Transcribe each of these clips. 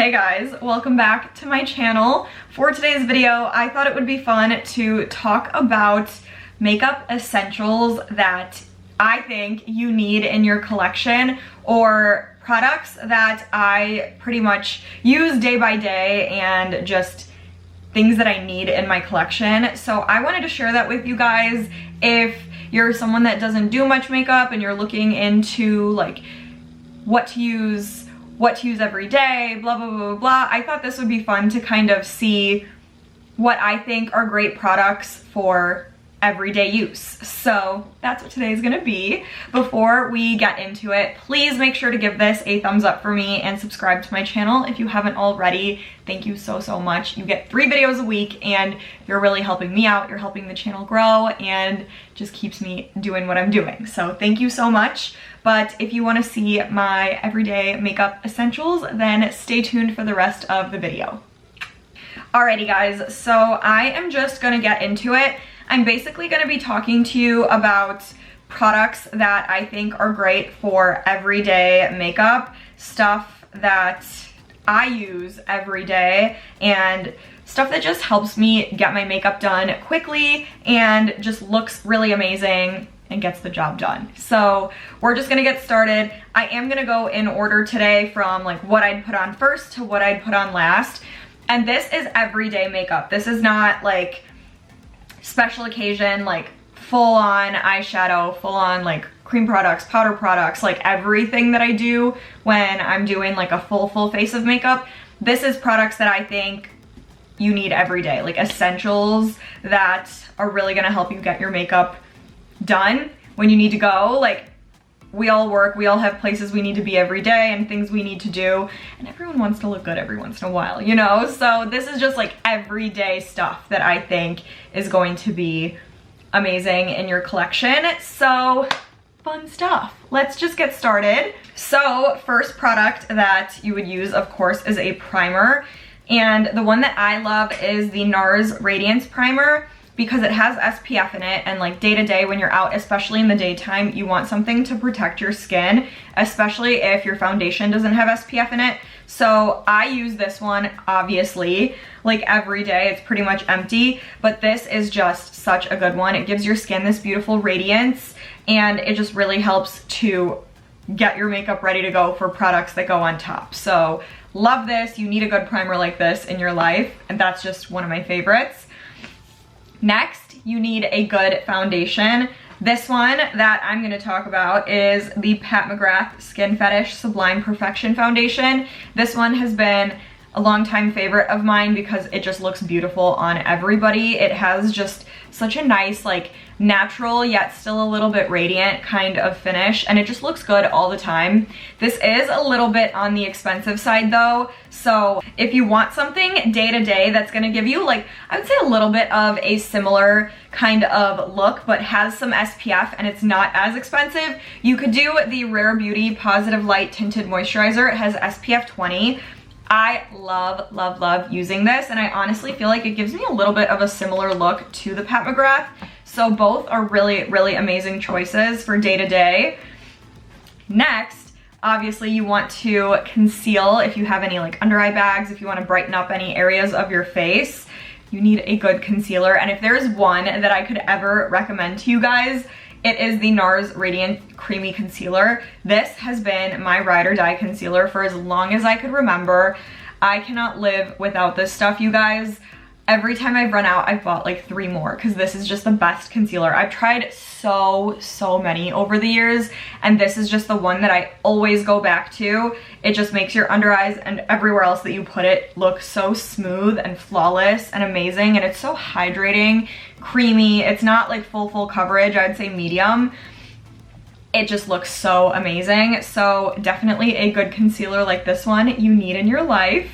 Hey guys, welcome back to my channel. For today's video, I thought it would be fun to talk about makeup essentials that I think you need in your collection, or products that I pretty much use day by day and just things that I need in my collection. So I wanted to share that with you guys. If you're someone that doesn't do much makeup and you're looking into like what to use every day, blah, blah, blah, blah, blah. I thought this would be fun to kind of see what I think are great products for everyday use. So that's what today is gonna be. Before we get into it, please make sure to give this a thumbs up for me and subscribe to my channel if you haven't already. Thank you so, so much. You get 3 videos a week and you're really helping me out. You're helping the channel grow and just keeps me doing what I'm doing. So thank you so much. But if you want to see my everyday makeup essentials, then stay tuned for the rest of the video. Alrighty guys, so I am just gonna get into it. I'm basically gonna be talking to you about products that I think are great for everyday makeup, stuff that I use every day, and stuff that just helps me get my makeup done quickly and just looks really amazing and gets the job done. So we're just gonna get started. I am gonna go in order today from like what I'd put on first to what I'd put on last. And this is everyday makeup. This is not like special occasion, like full on eyeshadow, full on like cream products, powder products, like everything that I do when I'm doing like a full face of makeup. This is products that I think you need every day, like essentials that are really gonna help you get your makeup done when you need to go. Like, we all work, we all have places we need to be every day and things we need to do, and everyone wants to look good every once in a while, you know? So this is just like everyday stuff that I think is going to be amazing in your collection. So fun stuff. Let's just get started. So first product that you would use, of course, is a primer. And the one that I love is the NARS Radiance Primer, because it has SPF in it, and like day to day when you're out, especially in the daytime, you want something to protect your skin, especially if your foundation doesn't have SPF in it. So I use this one obviously like every day. It's pretty much empty, but this is just such a good one. It gives your skin this beautiful radiance, and it just really helps to get your makeup ready to go for products that go on top. So love this. You need a good primer like this in your life, and that's just one of my favorites. Next, you need a good foundation. This one that I'm gonna talk about is the Pat McGrath Skin Fetish Sublime Perfection Foundation. This one has been a longtime favorite of mine because it just looks beautiful on everybody. It has just such a nice, like, natural yet still a little bit radiant kind of finish, and it just looks good all the time. This is a little bit on the expensive side though, so if you want something day to day that's gonna give you, like, I would say a little bit of a similar kind of look but has some SPF and it's not as expensive, you could do the Rare Beauty Positive Light Tinted Moisturizer. It has SPF 20. I love, love, love using this, and I honestly feel like it gives me a little bit of a similar look to the Pat McGrath. So both are really, really amazing choices for day to day. Next, obviously you want to conceal if you have any like under eye bags, if you want to brighten up any areas of your face, you need a good concealer. And if there's one that I could ever recommend to you guys, it is the NARS Radiant Creamy Concealer. This has been my ride or die concealer for as long as I could remember. I cannot live without this stuff, you guys. Every time I've run out, I've bought like 3 more because this is just the best concealer. I've tried so many over the years, and this is just the one that I always go back to. It just makes your under eyes and everywhere else that you put it look so smooth and flawless and amazing, and it's so hydrating, creamy. It's not like full coverage, I'd say medium. It just looks so amazing. So definitely a good concealer like this one you need in your life.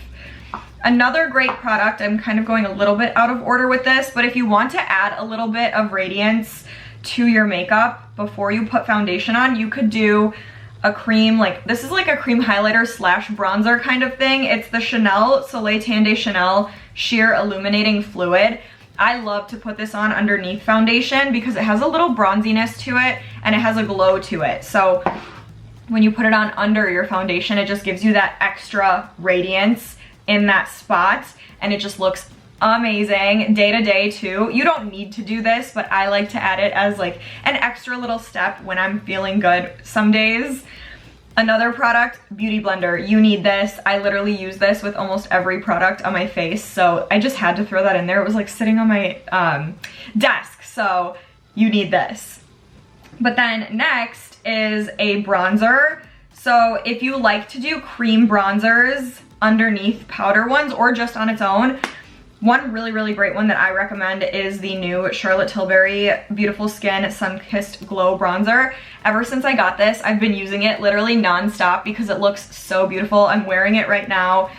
Another great product, I'm kind of going a little bit out of order with this, but if you want to add a little bit of radiance to your makeup before you put foundation on, you could do a cream, like this is like a cream highlighter slash bronzer kind of thing. It's the Chanel Soleil Tan de Chanel Sheer Illuminating Fluid. I love to put this on underneath foundation because it has a little bronziness to it and it has a glow to it. So when you put it on under your foundation, it just gives you that extra radiance in that spot, and it just looks amazing. Day to day too. You don't need to do this, but I like to add it as like an extra little step when I'm feeling good some days. Another product, Beauty Blender. You need this. I literally use this with almost every product on my face, so I just had to throw that in there. It was like sitting on my desk, so you need this. But then next is a bronzer. So if you like to do cream bronzers underneath powder ones or just on its own, one really great one that I recommend is the new Charlotte Tilbury Beautiful Skin Sun-Kissed Glow Bronzer. Ever since I got this, I've been using it literally non-stop because it looks so beautiful. I'm wearing it right now.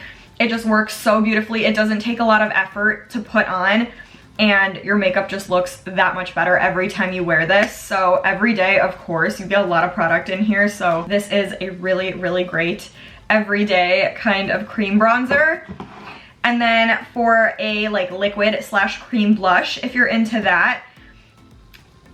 It just works so beautifully. It doesn't take a lot of effort to put on, and your makeup just looks that much better every time you wear this. So every day, of course, you get a lot of product in here, so this is a really great everyday kind of cream bronzer. And then for a like liquid slash cream blush, if you're into that,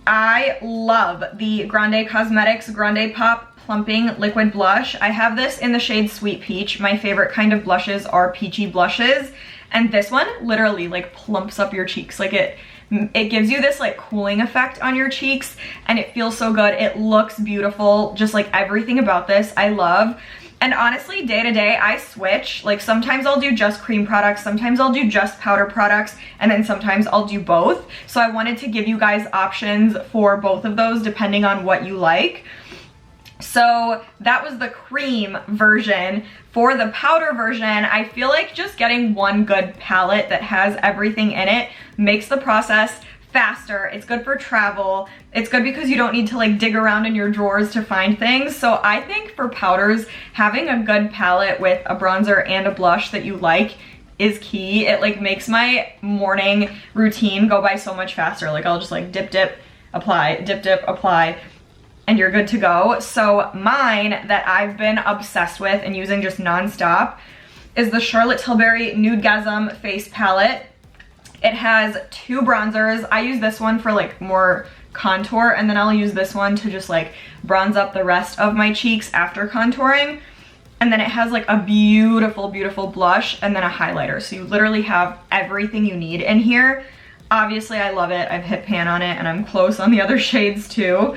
I love the Grande Cosmetics GRANDEPOP Plumping Liquid Blush. I have this in the shade Sweet Peach. My favorite kind of blushes are peachy blushes, and this one literally like plumps up your cheeks. Like it gives you this like cooling effect on your cheeks, and it feels so good. It looks beautiful. Just like everything about this I love. And honestly, day to day, I switch. Like sometimes I'll do just cream products, sometimes I'll do just powder products, and then sometimes I'll do both. So I wanted to give you guys options for both of those depending on what you like. So that was the cream version. For the powder version, I feel like just getting one good palette that has everything in it makes the process faster. It's good for travel. It's good because you don't need to like dig around in your drawers to find things. So I think for powders, having a good palette with a bronzer and a blush that you like is key. It like makes my morning routine go by so much faster. Like I'll just like dip, apply, dip, apply, and you're good to go. So mine that I've been obsessed with and using just non-stop is the Charlotte Tilbury NUDEGASM Face Palette. It has two bronzers. I use this one for like more contour, and then I'll use this one to just like bronze up the rest of my cheeks after contouring. And then it has like a beautiful blush and then a highlighter. So you literally have everything you need in here. Obviously I love it. I've hit pan on it and I'm close on the other shades too.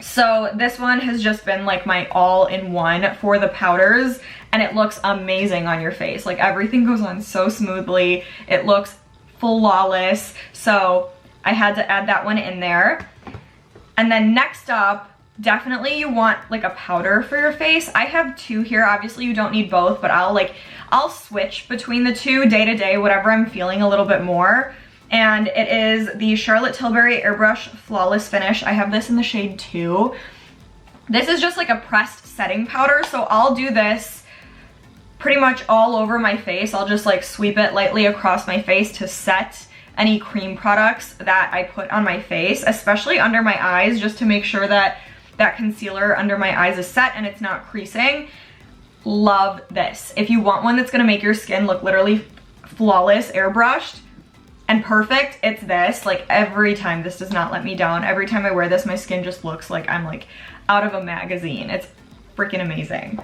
So this one has just been like my all-in-one for the powders, and it looks amazing on your face. Like everything goes on so smoothly. It looks flawless. So I had to add that one in there. And then next up, definitely you want like a powder for your face. I have two here. Obviously you don't need both, but I'll switch between the two day to day, whatever I'm feeling a little bit more. And it is the Charlotte Tilbury Airbrush Flawless Finish. I have this in the shade 2. This is just like a pressed setting powder, so I'll do this pretty much all over my face. I'll just like sweep it lightly across my face to set any cream products that I put on my face, especially under my eyes, just to make sure that that concealer under my eyes is set and it's not creasing. Love this. If you want one that's gonna make your skin look literally flawless, airbrushed, and perfect, it's this. Like every time, this does not let me down. Every time I wear this, my skin just looks like I'm like out of a magazine. It's freaking amazing.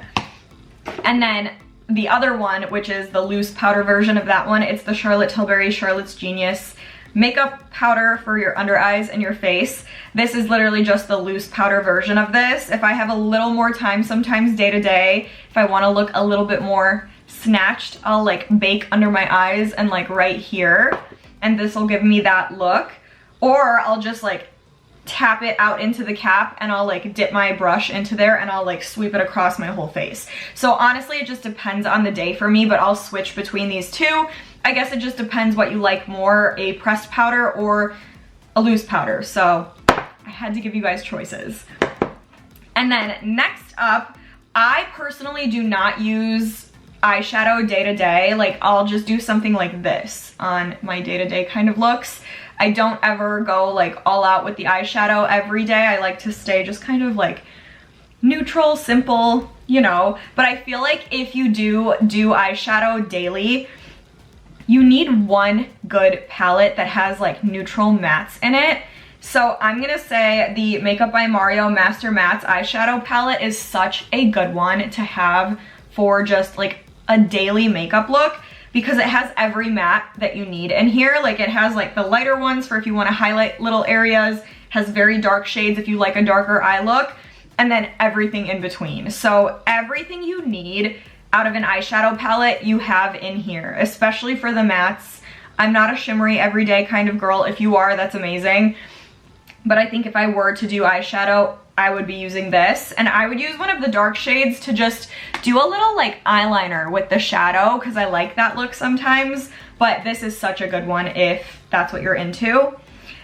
And then the other one, which is the loose powder version of that one, it's the Charlotte Tilbury Charlotte's Genius makeup powder for your under eyes and your face. This is literally just the loose powder version of this. If I have a little more time, sometimes day to day, if I want to look a little bit more snatched, I'll like bake under my eyes and like right here, and this will give me that look. Or I'll just like tap it out into the cap and I'll like dip my brush into there and I'll like sweep it across my whole face. So honestly, it just depends on the day for me, but I'll switch between these two. I guess it just depends what you like more, a pressed powder or a loose powder. So I had to give you guys choices. And then next up, I personally do not use eyeshadow day to day. Like I'll just do something like this on my day to day kind of looks. I don't ever go like all out with the eyeshadow every day. I like to stay just kind of like neutral, simple, you know. But I feel like if you do eyeshadow daily, you need one good palette that has like neutral mattes in it. So I'm gonna say the Makeup by Mario Master Mattes eyeshadow palette is such a good one to have for just like a daily makeup look because it has every matte that you need in here. Like it has like the lighter ones for if you want to highlight little areas, has very dark shades if you like a darker eye look, and then everything in between. So everything you need out of an eyeshadow palette you have in here, especially for the mattes. I'm not a shimmery everyday kind of girl. If you are, that's amazing. But I think if I were to do eyeshadow, I would be using this, and I would use one of the dark shades to just do a little like eyeliner with the shadow because I like that look sometimes, but this is such a good one if that's what you're into.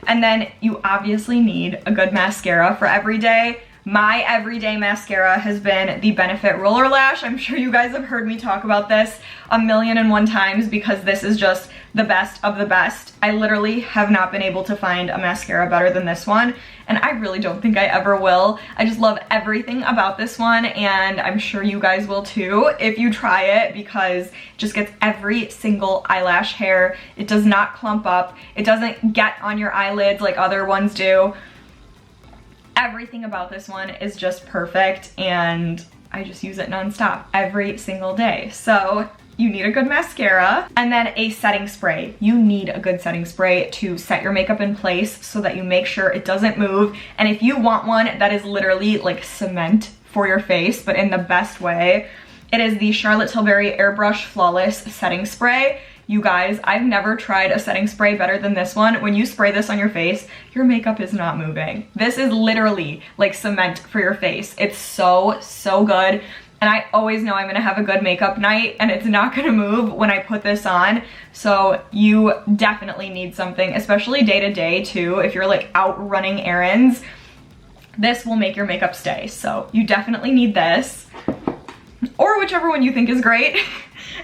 And then you obviously need a good mascara for everyday. My everyday mascara has been the Benefit Roller Lash. I'm sure you guys have heard me talk about this a million and one times because this is just the best of the best. I literally have not been able to find a mascara better than this one, and I really don't think I ever will. I just love everything about this one, and I'm sure you guys will too if you try it because it just gets every single eyelash hair. It does not clump up. It doesn't get on your eyelids like other ones do. Everything about this one is just perfect, and I just use it nonstop every single day. So you need a good mascara, and then a setting spray. You need a good setting spray to set your makeup in place so that you make sure it doesn't move. And if you want one that is literally like cement for your face, but in the best way, it is the Charlotte Tilbury Airbrush Flawless Setting Spray. You guys, I've never tried a setting spray better than this one. When you spray this on your face, your makeup is not moving. This is literally like cement for your face. It's so, so good. And I always know I'm gonna have a good makeup night and it's not gonna move when I put this on. So you definitely need something, especially day to day too. If you're like out running errands, this will make your makeup stay. So you definitely need this, or whichever one you think is great.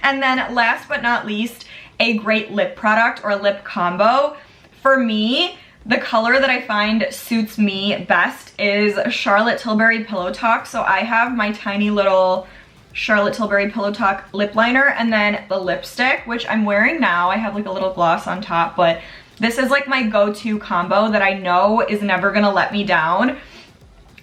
And then last but not least, a great lip product or lip combo. For me, the color that I find suits me best is Charlotte Tilbury Pillow Talk. So I have my tiny little Charlotte Tilbury Pillow Talk lip liner and then the lipstick, which I'm wearing now. I have like a little gloss on top, but this is like my go-to combo that I know is never gonna let me down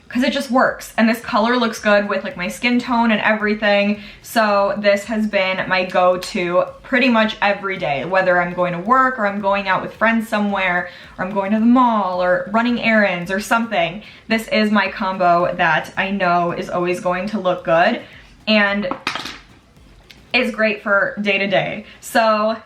because it just works. And this color looks good with like my skin tone and everything. So this has been my go-to pretty much every day, whether I'm going to work or I'm going out with friends somewhere or I'm going to the mall or running errands or something. This is my combo that I know is always going to look good and is great for day to day. So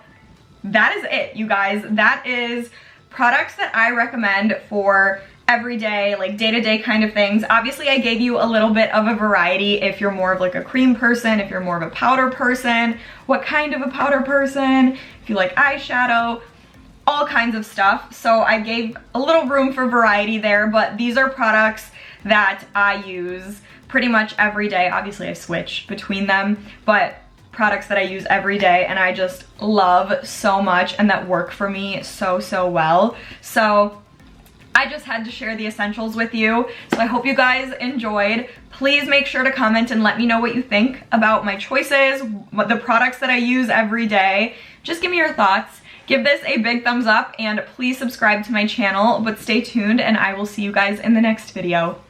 that is it, you guys. That is products that I recommend for everyday, like day-to-day kind of things. Obviously, I gave you a little bit of a variety if you're more of like a cream person, if you're more of a powder person, what kind of a powder person, if you like eyeshadow, all kinds of stuff. So I gave a little room for variety there, but these are products that I use pretty much every day. Obviously, I switch between them, but products that I use every day and I just love so much and that work for me so, so well. So I just had to share the essentials with you. So I hope you guys enjoyed. Please make sure to comment and let me know what you think about my choices, what the products that I use every day. Just give me your thoughts. Give this a big thumbs up and please subscribe to my channel, but stay tuned and I will see you guys in the next video.